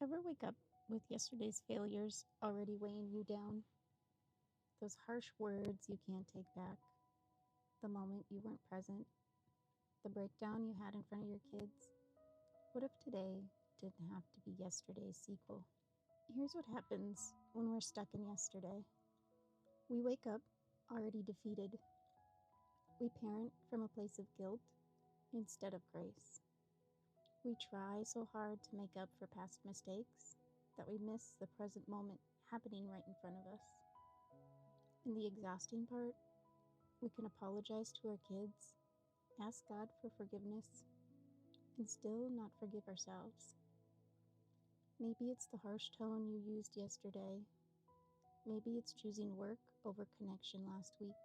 Ever wake up with yesterday's failures already weighing you down? Those harsh words you can't take back, the moment you weren't present, the breakdown you had in front of your kids. What if today didn't have to be yesterday's sequel? Here's what happens when we're stuck in yesterday. We wake up already defeated. We parent from a place of guilt instead of grace. We try so hard to make up for past mistakes that we miss the present moment happening right in front of us. And the exhausting part, we can apologize to our kids, ask God for forgiveness, and still not forgive ourselves. Maybe it's the harsh tone you used yesterday. Maybe it's choosing work over connection last week.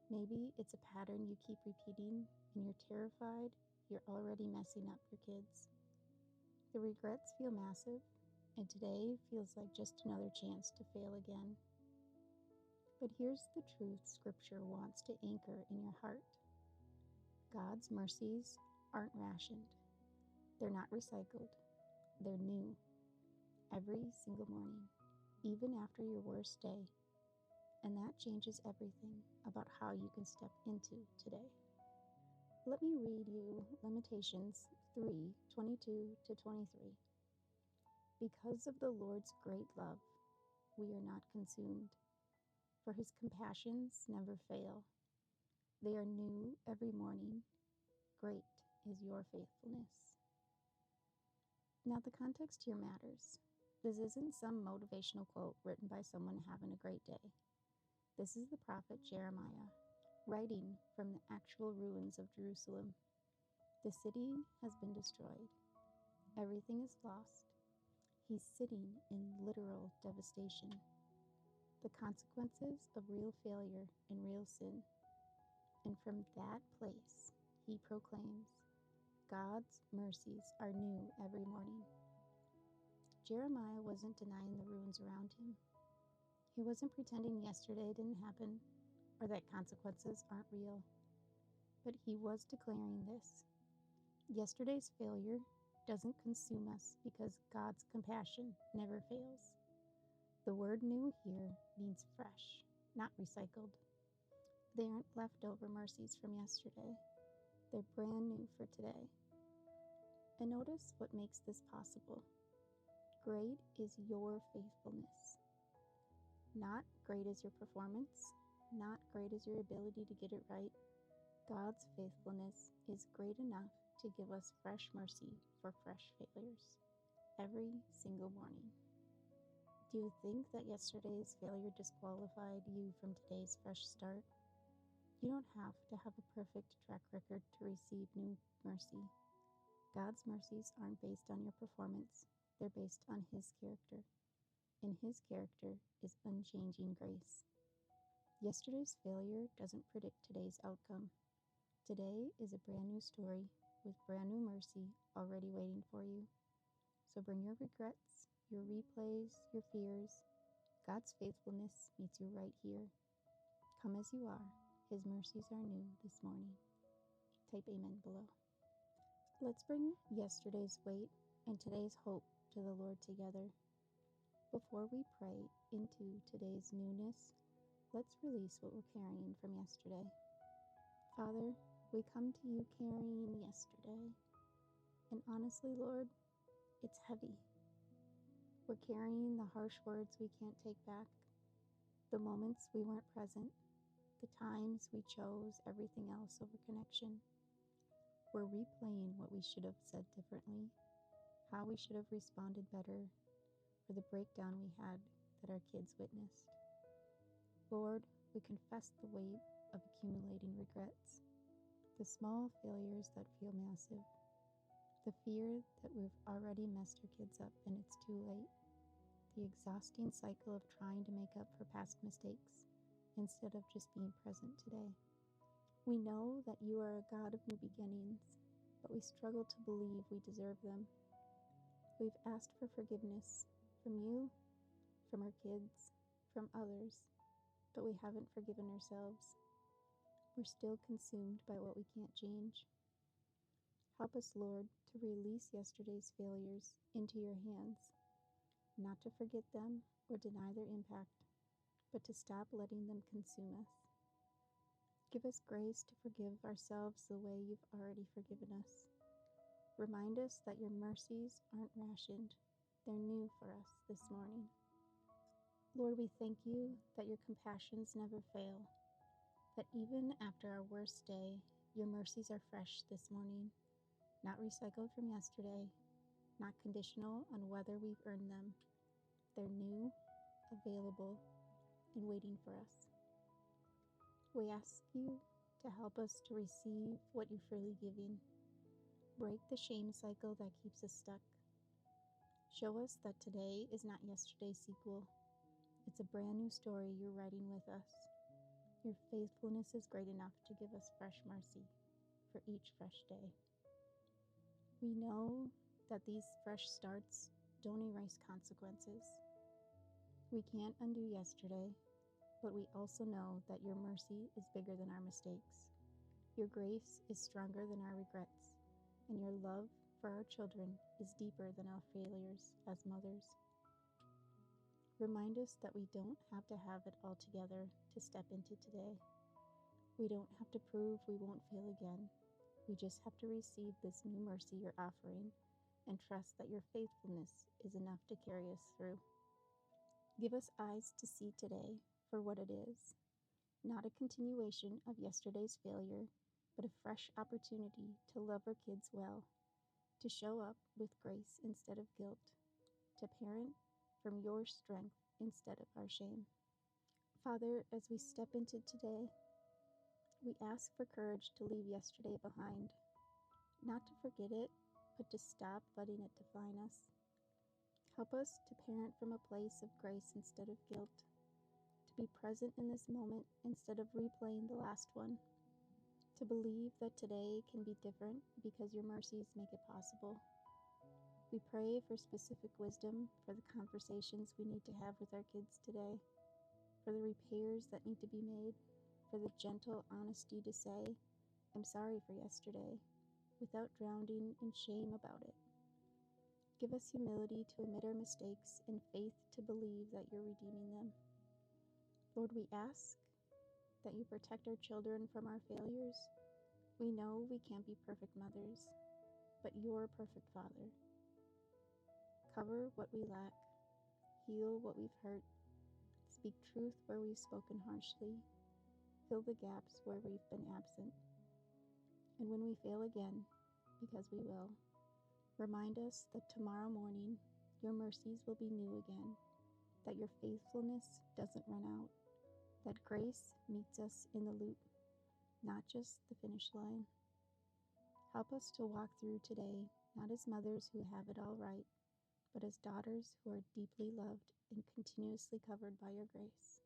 Maybe it's a pattern you keep repeating and you're terrified you're already messing up your kids. The regrets feel massive, and today feels like just another chance to fail again. But here's the truth Scripture wants to anchor in your heart. God's mercies aren't rationed. They're not recycled. They're new. Every single morning, even after your worst day. And that changes everything about how you can step into today. Let me read you Lamentations 3:22-23. Because of the Lord's great love, we are not consumed, for his compassions never fail. They are new every morning. Great is your faithfulness. Now, the context here matters. This isn't some motivational quote written by someone having a great day. This is the prophet Jeremiah, writing from the actual ruins of Jerusalem. The city has been destroyed. Everything is lost. He's sitting in literal devastation. The consequences of real failure and real sin. And from that place, he proclaims, God's mercies are new every morning. Jeremiah wasn't denying the ruins around him. He wasn't pretending yesterday didn't happen or that consequences aren't real. But he was declaring this. Yesterday's failure doesn't consume us because God's compassion never fails. The word new here means fresh, not recycled. They aren't leftover mercies from yesterday. They're brand new for today. And notice what makes this possible. Great is your faithfulness. Not great is your performance, not great is your ability to get it right. God's faithfulness is great enough to give us fresh mercy for fresh failures every single morning. Do you think that yesterday's failure disqualified you from today's fresh start? You don't have to have a perfect track record to receive new mercy. God's mercies aren't based on your performance, they're based on his character. And his character is unchanging grace. Yesterday's failure doesn't predict today's outcome. Today is a brand new story with brand new mercy already waiting for you. So bring your regrets, your replays, your fears. God's faithfulness meets you right here. Come as you are. His mercies are new this morning. Type amen below. Let's bring yesterday's weight and today's hope to the Lord together. Before we pray into today's newness, let's release what we're carrying from yesterday. Father, we come to you carrying yesterday. And honestly, Lord, it's heavy. We're carrying the harsh words we can't take back, the moments we weren't present, the times we chose everything else over connection. We're replaying what we should have said differently, how we should have responded better, for the breakdown we had that our kids witnessed. Lord, we confess the weight of accumulating regrets, the small failures that feel massive, the fear that we've already messed our kids up and it's too late, the exhausting cycle of trying to make up for past mistakes instead of just being present today. We know that you are a God of new beginnings, but we struggle to believe we deserve them. We've asked for forgiveness from you, from our kids, from others, but we haven't forgiven ourselves. We're still consumed by what we can't change. Help us, Lord, to release yesterday's failures into your hands, not to forget them or deny their impact, but to stop letting them consume us. Give us grace to forgive ourselves the way you've already forgiven us. Remind us that your mercies aren't rationed, they're new for us this morning. Lord, we thank you that your compassions never fail, that even after our worst day, your mercies are fresh this morning, not recycled from yesterday, not conditional on whether we've earned them. They're new, available, and waiting for us. We ask you to help us to receive what you're freely giving. Break the shame cycle that keeps us stuck. Show us that today is not yesterday's sequel. It's a brand new story you're writing with us. Your faithfulness is great enough to give us fresh mercy for each fresh day. We know that these fresh starts don't erase consequences. We can't undo yesterday, but we also know that your mercy is bigger than our mistakes. Your grace is stronger than our regrets, and your love for our children is deeper than our failures as mothers. Remind us that we don't have to have it all together to step into today. We don't have to prove we won't fail again. We just have to receive this new mercy you're offering and trust that your faithfulness is enough to carry us through. Give us eyes to see today for what it is, not a continuation of yesterday's failure, but a fresh opportunity to love our kids well, to show up with grace instead of guilt, to parent from your strength instead of our shame. Father, as we step into today, we ask for courage to leave yesterday behind, not to forget it, but to stop letting it define us. Help us to parent from a place of grace instead of guilt, to be present in this moment instead of replaying the last one, to believe that today can be different because your mercies make it possible. We pray for specific wisdom for the conversations we need to have with our kids today, for the repairs that need to be made, for the gentle honesty to say, I'm sorry for yesterday, without drowning in shame about it. Give us humility to admit our mistakes and faith to believe that you're redeeming them. Lord, we ask that you protect our children from our failures. We know we can't be perfect mothers, but you're a perfect father. Cover what we lack, heal what we've hurt, speak truth where we've spoken harshly, fill the gaps where we've been absent. And when we fail again, because we will, remind us that tomorrow morning your mercies will be new again, that your faithfulness doesn't run out, that grace meets us in the loop, not just the finish line. Help us to walk through today, not as mothers who have it all right, but as daughters who are deeply loved and continuously covered by your grace.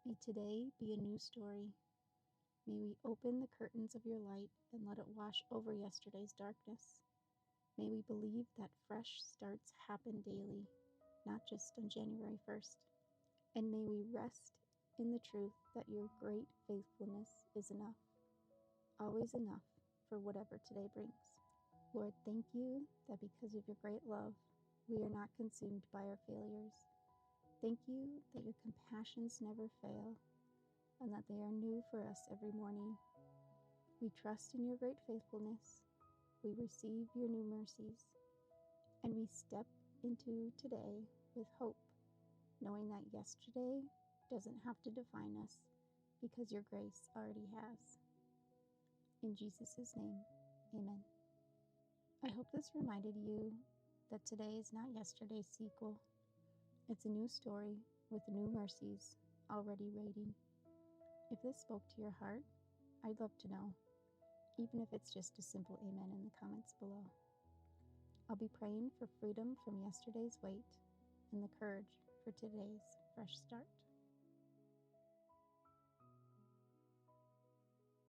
May today be a new story. May we open the curtains of your light and let it wash over yesterday's darkness. May we believe that fresh starts happen daily, not just on January 1st. And may we rest in the truth that your great faithfulness is enough, always enough for whatever today brings. Lord, thank you that because of your great love, we are not consumed by our failures. Thank you that your compassions never fail and that they are new for us every morning. We trust in your great faithfulness. We receive your new mercies, and we step into today with hope, knowing that yesterday doesn't have to define us because your grace already has. In Jesus' name, amen. I hope this reminded you that today is not yesterday's sequel. It's a new story with new mercies already waiting. If this spoke to your heart, I'd love to know, even if it's just a simple amen in the comments below. I'll be praying for freedom from yesterday's weight and the courage for today's fresh start.